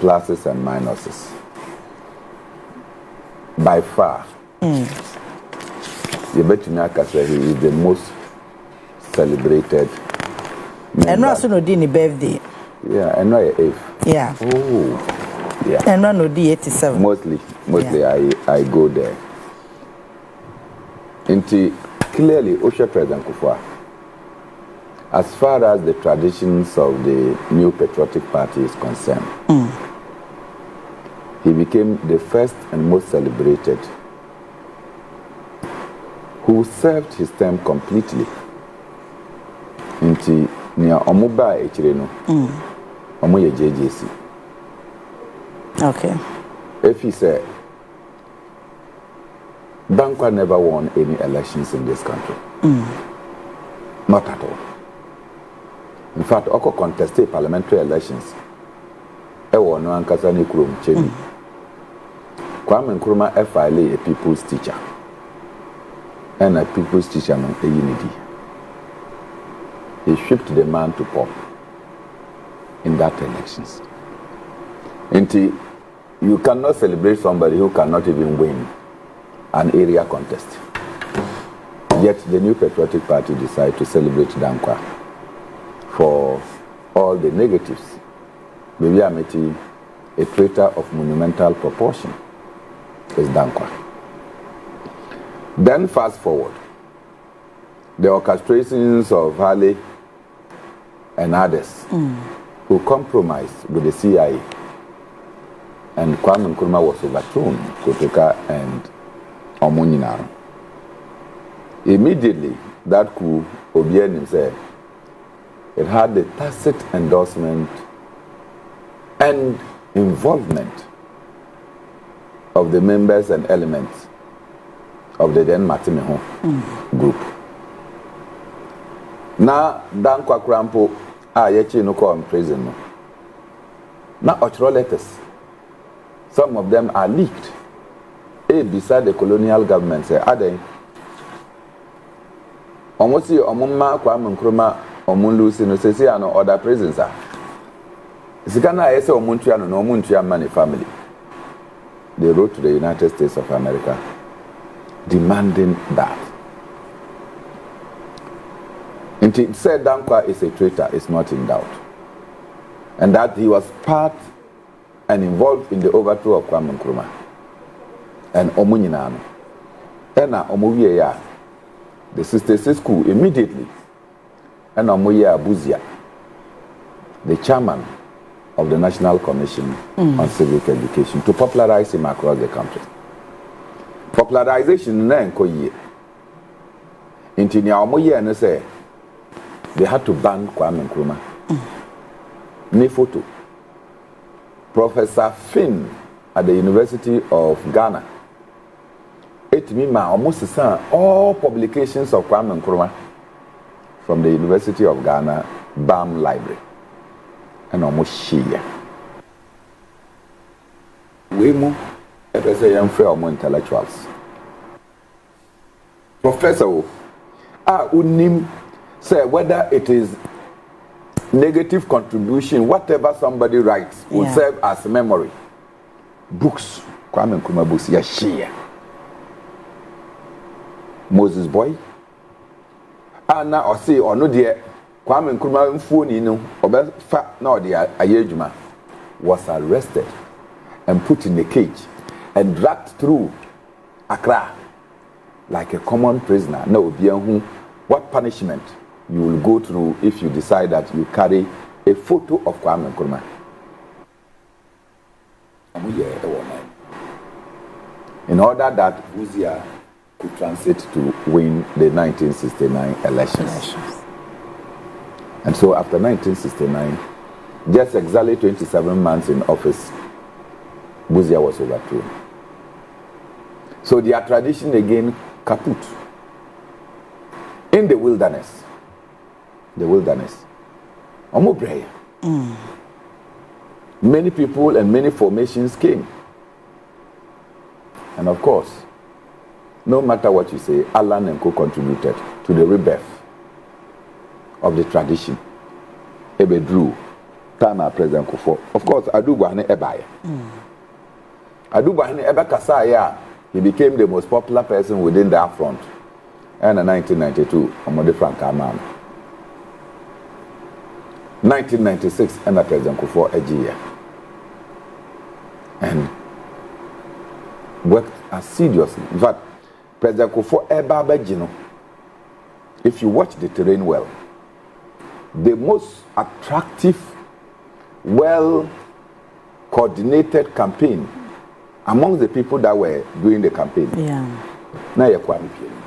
pluses and minuses. By far, you bet me he is the most celebrated member. And also no dini birthday. Yeah, and no 8th. Yeah. Oh, yeah. And no D 87. Mostly yeah. I go there. Clearly, Osha President Kufuor, as far as the traditions of the New Patriotic Party is concerned, he became the first and most celebrated who served his term completely. Inti niya omuba echireno. Omoye JJC. Okay. If he said, Dankwa never won any elections in this country. Not at all. In fact, Oko contested parliamentary elections. Ewo no ankasa ni kurom chemi. Kwame Nkrumah FILA a people's teacher. And a people's teacher no a unity. He shipped the man to pop in that elections. Until you cannot celebrate somebody who cannot even win an area contest. Yet the New Patriotic Party decided to celebrate Dankwa for all the negatives. Maybe Ameti, a traitor of monumental proportion, is Dankwa. Then fast forward, the orchestrations of Hale and others who compromised with the CIA, and Kwame Nkrumah was overthrown, Kotoka and Omunyinaro. Immediately, that coup, Obianim said, it had the tacit endorsement and involvement of the members and elements of the then Matimeho group. Now, Dankwa Krampo, yechi no call in prison. Now, Ochro letters. Some of them are leaked. Beside the colonial government say, Ade, almost see Omuma Kwame Nkrumah, Omunlusi, no say, no other prisons are. Sikana Ese Omuntuano, no Omuntua Mani family. They wrote to the United States of America demanding that. And it said Dankwa is a traitor, is not in doubt. And that he was part and involved in the overthrow of Kwame Nkrumah and Omunyinano. And Omuye, the 66 coup immediately, and Omuye Abuzia, the chairman of the National Commission on Civic Education, to popularize him across the country. Popularization na enkoye. Inti ni Omuye and say they had to ban Kwame Nkrumah. Ni photo. Professor Finn at the University of Ghana. It means almost all publications of Kwame Nkrumah from the University of Ghana BAM Library. And almost share. We move, let say, young fair intellectuals. Professor, unim say whether it is negative contribution, whatever somebody writes will serve as memory. Books, Kwame Nkrumah books, share. Moses Boy, Anna or say or no dear Kwame Nkrumah phone no obe fa na the ayejuma was arrested and put in a cage and dragged through Accra like a common prisoner. No, what punishment you will go through if you decide that you carry a photo of Kwame Nkrumah. In order that Uzia could transit to win the 1969 elections. And so after 1969, just exactly 27 months in office, Buzia was overthrown. So their tradition again kaput. In the wilderness. Omobreya. Many people and many formations came. And of course, no matter what you say, Alan and Co contributed to the rebirth of the tradition. Ebe drew time President Kufuor. Of course, Adubahane Ebaye. Adubahane Ebakasaya, he became the most popular person within that front. And in 1992, Omode Frank Amam. 1996, and President Kufuor Ejiye. And worked assiduously. In fact, President Kufuor Ebabejino, if you watch the terrain well, the most attractive, well-coordinated campaign among the people that were doing the campaign. Yeah. Now you're Kwame Pianim.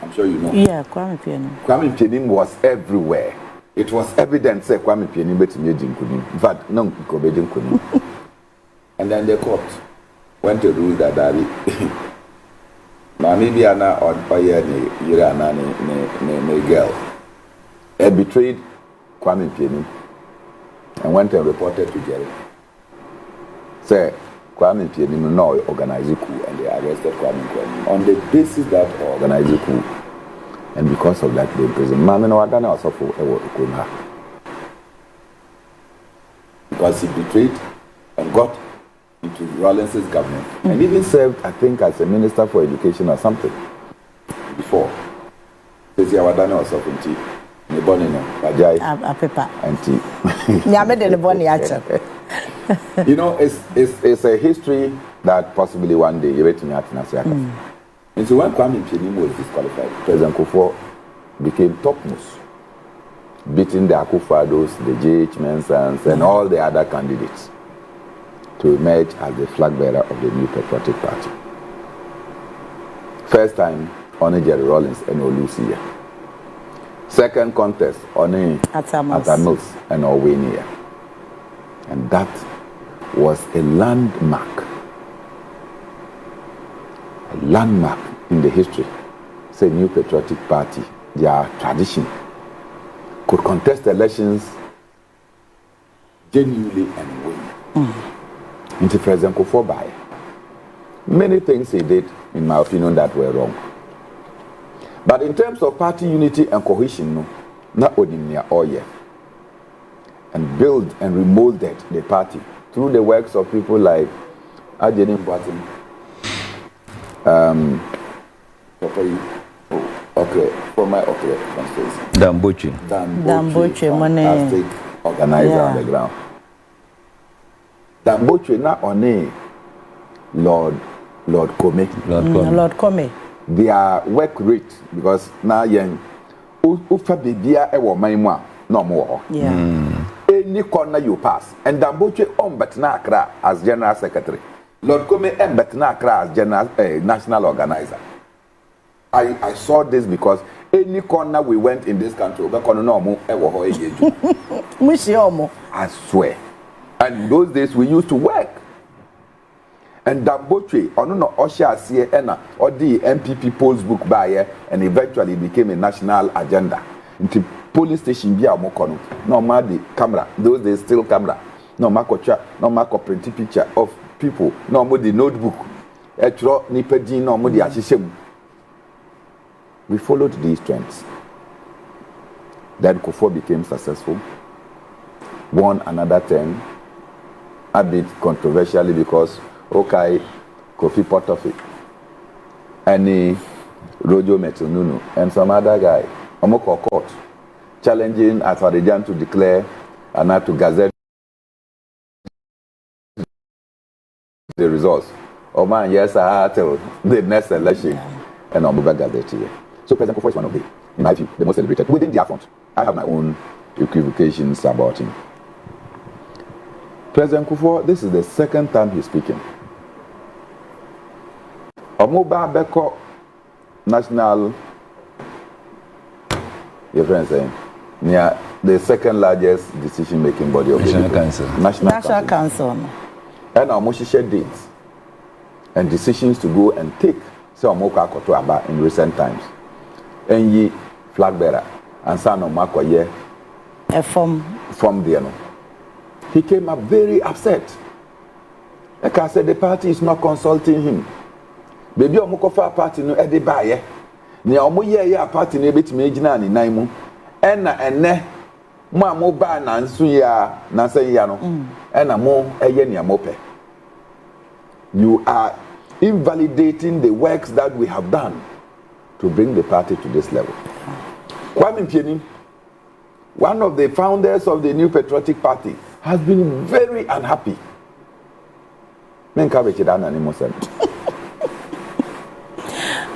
I'm sure you know. Yeah, Kwame Pianim. Kwame Pianim was everywhere. It was evident that Kwame Pianim bet me Kunim. In fact, no, Kobedin Kunim. And then the court went to rule that now maybe Anna or Irana ne girl betrayed Kwame Pianim and went and reported to Jerry. Say Kwame Pianim no organized a coup and they arrested Kwame Pianim on the basis that organized a coup, and because of that they imprisoned. Mama no Adana also for Ekuma because he betrayed and got into Rawlins's government and even served, I think, as a minister for education or something before. Says Yawadana also for tea. Nebonino, Bajai, A paper. and tea. Nyamede ne boni acha. You know, it's a history that possibly one day you wait to me at Nasiaka. And so when Kwame Pianim was disqualified, President Kufuor became topmost, beating the Akufados, the J.H. Mensahs, and all the other candidates to emerge as the flag bearer of the new Patriotic Party. First time, only Jerry Rawlings and Olusia. Second contest, only Atamils and Owenia. And that was a landmark in the history. Say New Patriotic Party, their tradition, could contest elections genuinely and win. Into President Kufuor by many things he did, in my opinion, that were wrong. But in terms of party unity and cohesion, no, not Odimia Oye, and build and remolded the party through the works of people like Ajenim Boatin, former constituency, Damboche, fantastic organizer on the ground. Damboche not only Lord Kome. Their work rate, because now young ufa bibia ewo manwa no more. Any corner you pass, and Damboche Betna Accra as General Secretary. Lord Kome Betna Accra as General National Organizer. I saw this because any corner we went in this country, I swear. And in those days we used to work. And Damboche, no Osha Siena or the MPP polls book buyer, and eventually became a national agenda. Into police station via Mokono, no the camera, those days still camera, no Makocha, no Mako printing picture of people, no more the notebook, etro nipedi, no more the ashishem. We followed these trends. Then Kufuor became successful, won another term, a bit controversially because Kofi Potofi, and Rojo Metununu, and some other guy, Omoko Court, challenging Asarijan to declare and not to gazette the results. Oh man, yes, I till the next election, and Omuba Gazette here. So President Kufuor is one of the, in my view, the most celebrated within the front. I have my own equivocations about him. President Kufuor, this is the second time he's speaking. Omuba Beko National, your friend saying, near the second largest decision-making body of National the Council. National Council. And Omushishe dates and decisions to go and take so Omoka Kotoaba in recent times. And ye flag bearer and son of Makoye from the no. He came up very upset. Like I said, the party is not consulting him. Baby Omukofa party no edi baye. Ni omo ye party no ebetime gina ni nan mu. Ena ene mo amoba na nso ya na say ya no na mo eye ne amope. You are invalidating the works that we have done to bring the party to this level. Kwame Mpieni, one of the founders of the New Patriotic Party, has been very unhappy.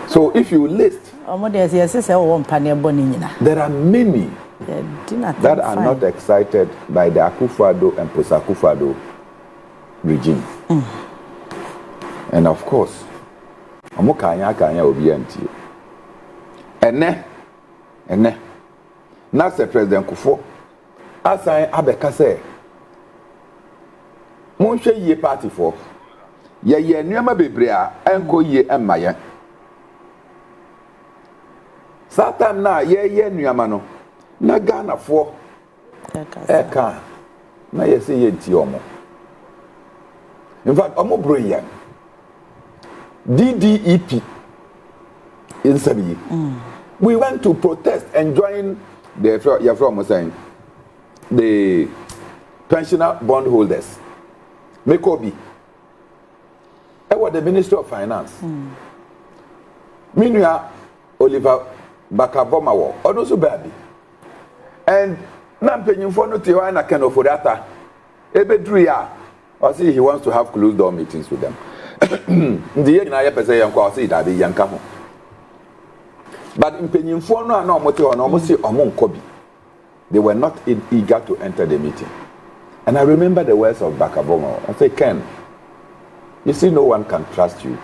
So if you list, there are many that are not excited by the Kufuor and post-Kufuor regime. And of course, kanya obi anti. Ene na se President Kufuor asan abeka say mon hwe yie party for ye nneema bebre a enko yie emma ye. Satan na ye nneema no na Ghana for eka na ye say ye nti omo. In fact, omo brilliant. DDEP in Sabi. We went to protest and join the pensioner bondholders. Mekobi. I was the Minister of Finance. Minua Oliver Bakabomawo. Also baby. And Nampenyu for no Tiwana can offer that. Ebedria. I see he wants to have closed door meetings with them. The year I say young see that be young come. But in Penyinfo no na omote on almost say omon kobi. They were not eager to enter the meeting. And I remember the words of Bakabomo. I say, Ken, you see no one can trust you.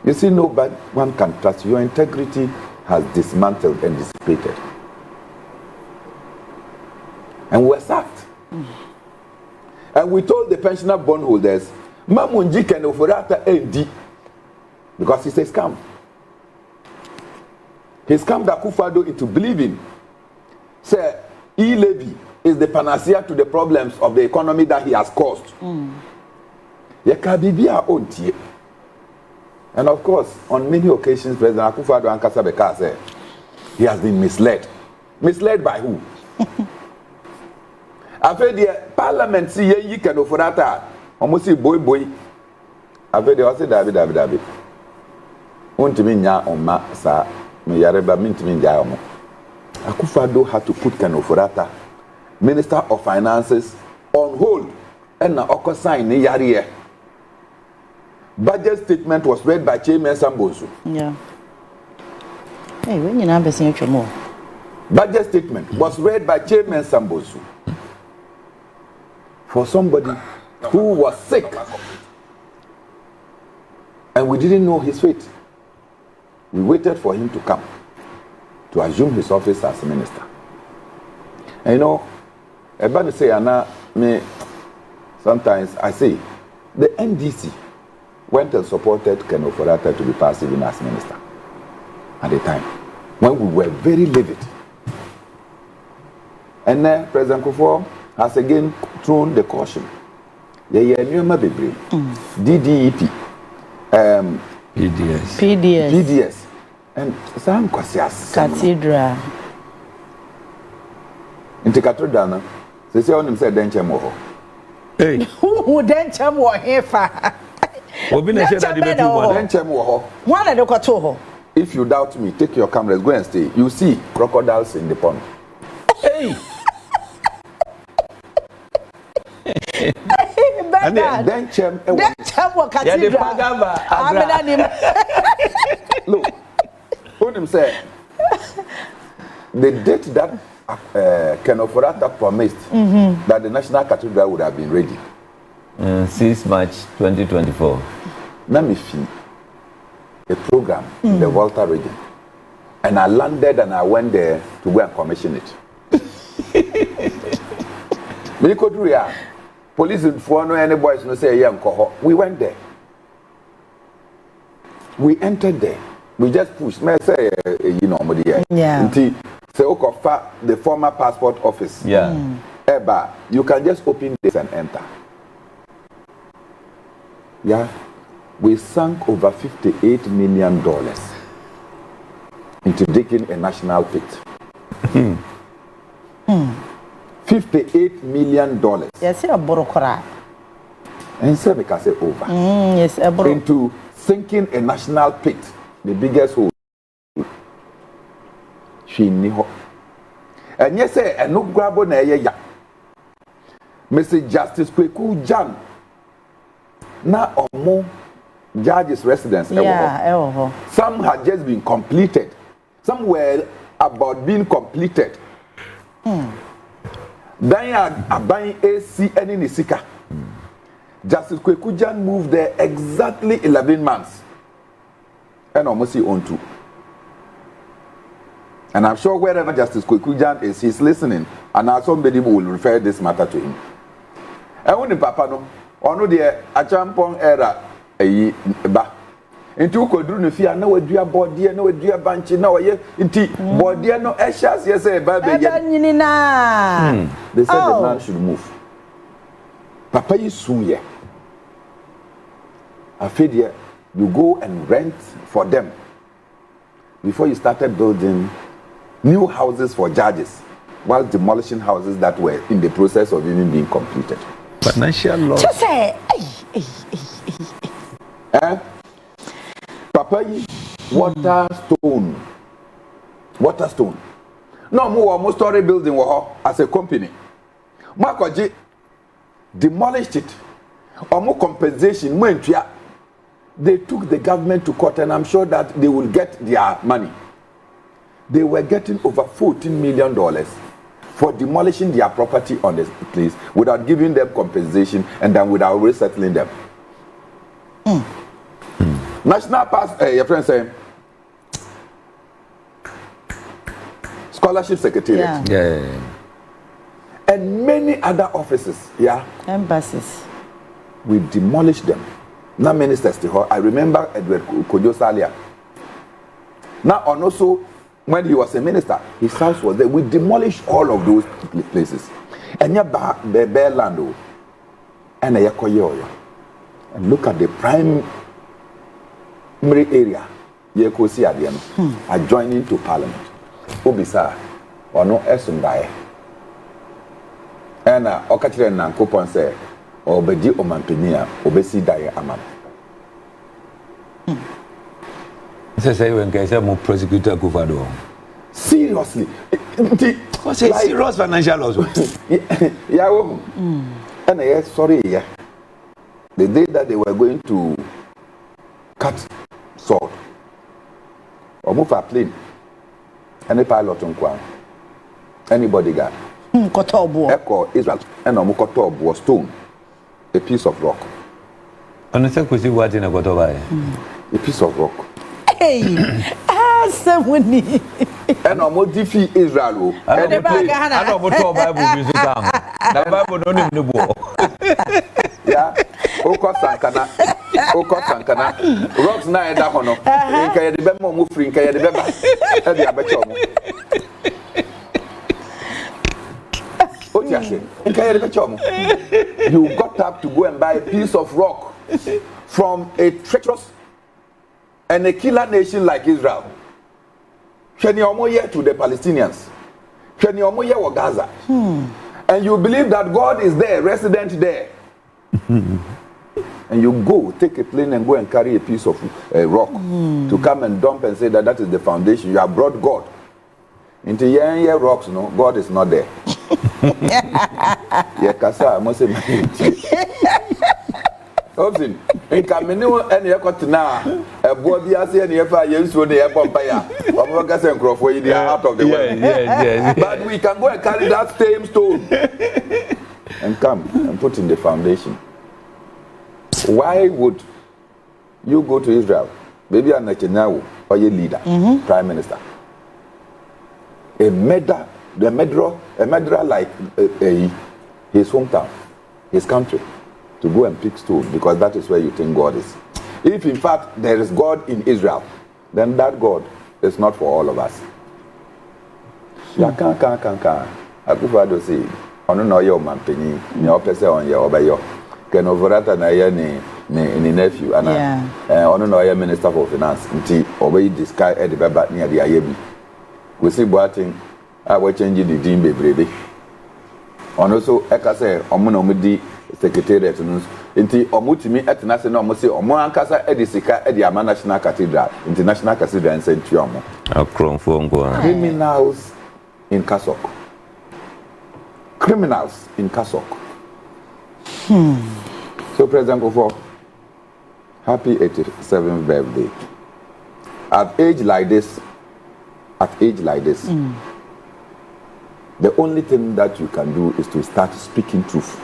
You see no one can trust you. Your integrity has dismantled and dissipated. And we're sacked. And we told the pensioner bondholders, Mamunji can offerata AD because it's a scam. He scammed Kufuor into believing, say, e-levy is the panacea to the problems of the economy that he has caused. And of course, on many occasions, President Kufuor Ankasa Beka said, he has been misled. Misled by who? After the parliament see ye can offer that almost see boy. After the also David. Untimi nya oma sa me yareba mintimi nja omo. Kufuor had to put Kanoforata, Minister of Finances, on hold and na oko sign ni yare. Budget statement was read by Chairman Sambosu. Yeah. Hey, when you number say more. Budget statement was read by Chairman Sambosu. For somebody who was sick and we didn't know his fate. We waited for him to come to assume his office as minister. And you know, everybody say, Anna, me, sometimes I say, the NDC went and supported Ken Oforata to be passed even as minister at the time when we were very livid. And then President Kufuor has again thrown the caution. DDEP, PDS, and some Kwasias Cathedral. Into Cathedral, they say on him said Denchemo. Hey, who Denchemo here for? One of the Quato. If you doubt me, take your cameras, go and stay. You see crocodiles in the pond. Hey! And then look, who him say the date that Ken Oforata promised that the National Cathedral would have been ready. 6 March 2024. Let me feel a program in the Volta region, and I landed and I went there to go and commission it. We could react. Police for no any boys no say we went there. We entered there. We just pushed. May say you know yeah. Until say the former passport office. Yeah. Eba, you can just open this and enter. Yeah. We sank over $58 million into digging a national pit. $58 million. Yes, a borokora. And so we can say over. Yes, a boro. Into sinking a national pit, the biggest hole. She knew. And yes, and no grab on a ya. Mr. Justice Kweku Jan. Now or more judges' residence. Yeah, some had just been completed. Some were about being completed. Then I buying AC and in Isika. Justice Kweku Jan moved there exactly 11 months. And almost he owned two. And I'm sure wherever Justice Kweku Jan is, he's listening. And now somebody will refer this matter to him. And when the Papa no, or no dear, a champon era, a ba. Into Kodru Nufia, no, a dear body, no, a dear banchi, no, a inti, body, no, Eshas, yes, a baby. They said the man should move. Papa is suye. I feel you go and rent for them before you started building new houses for judges while demolishing houses that were in the process of even being completed. Financial loss. Just say, Papa, Waterstone. No more almost story building as a company. Makoji demolished it. Or more compensation. They took the government to court, and I'm sure that they will get their money. They were getting over $14 million for demolishing their property on the place without giving them compensation and then without resettling them. National Pass, your friend saying, Scholarship Secretariat. Yeah. And many other offices, embassies. We demolished them. Now ministers to her. I remember Edward Kojo Salia. Now and also when he was a minister, his house was there. We demolished all of those places. And yeah, land and and look at the primary area. Adjoining to Parliament. Obisa or no Esumbaye. And Okachire Nankopon say Obedi Omampenia, Obesi Daye Amam. Say when guys are more prosecutor Kufuor. Seriously. Serious financial loss. Yeah. And yes, sorry, yeah. The day that they were going to cut sword or move a plane, any pilot on Kwan, any bodyguard, Echo Israel, and Omukotob was stone, a piece of rock. And I could see what in a Kotoba. A piece of rock. Hey, someone. And Omodifi Israel. I don't know Bible music. The Bible don't even know. Yeah, Oko Sankana, rocks na eda hono. Inka ye de be mo free, inka ye de be ba. E de abecho mo. Otiase, inka ye de becho mo. You got up to go and buy a piece of rock from a treacherous and a killer nation like Israel. Sheni omo ye to the Palestinians. Sheni omo ye wa Gaza. And you believe that God is there, resident there. And you go, take a plane and go and carry a piece of rock to come and dump and say that is the foundation. You have brought God. Into your rocks, no, God is not there. Yeah, Kasa, I must say, Obsin, in Camino and Yakotina, a body as any ever used to the Empire, or Workers and Crawford, they are out of the way. But we can go and carry that same stone and come and put in the foundation. Why would you go to Israel? Maybe I'm Netanyahu or your leader, prime minister. A murderer like his hometown, his country, to go and pick stone because that is where you think God is. If in fact there is God in Israel, then that God is not for all of us. Akufo-Addo say, "Ono na oye omampeni, ni opese onye obayo." Kenovorata na ye ni nephew ana ono na oye minister for finance. Nti obayi disguise e de beba ni ade ayebi. We see Boating I will change the din bebrebe. On also eka say omo na omo di secretariat no nti omo timi etena se na omo say omo ankasa edisika edi ama national cathedral international cathedral in St. Omo akronfo ngo criminals in Kasok. Criminals in Kasok. So President Kufuor, happy 87th birthday. At age like this, the only thing that you can do is to start speaking truth.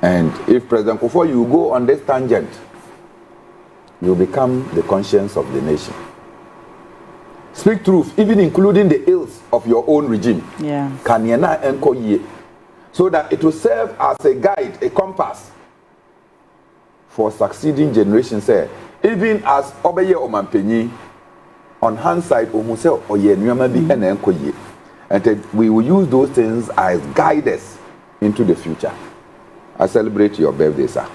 And if President Kufuor, you go on this tangent, you become the conscience of the nation. Speak truth, even including the ills of your own regime. Yeah. Kanyana enko ye, so that it will serve as a guide, a compass for succeeding generations. Say, even as obeye omanpenyi, on hindsight, omusel oye nyama bi ena enko ye, and then we will use those things as guiders into the future. I celebrate your birthday, sir.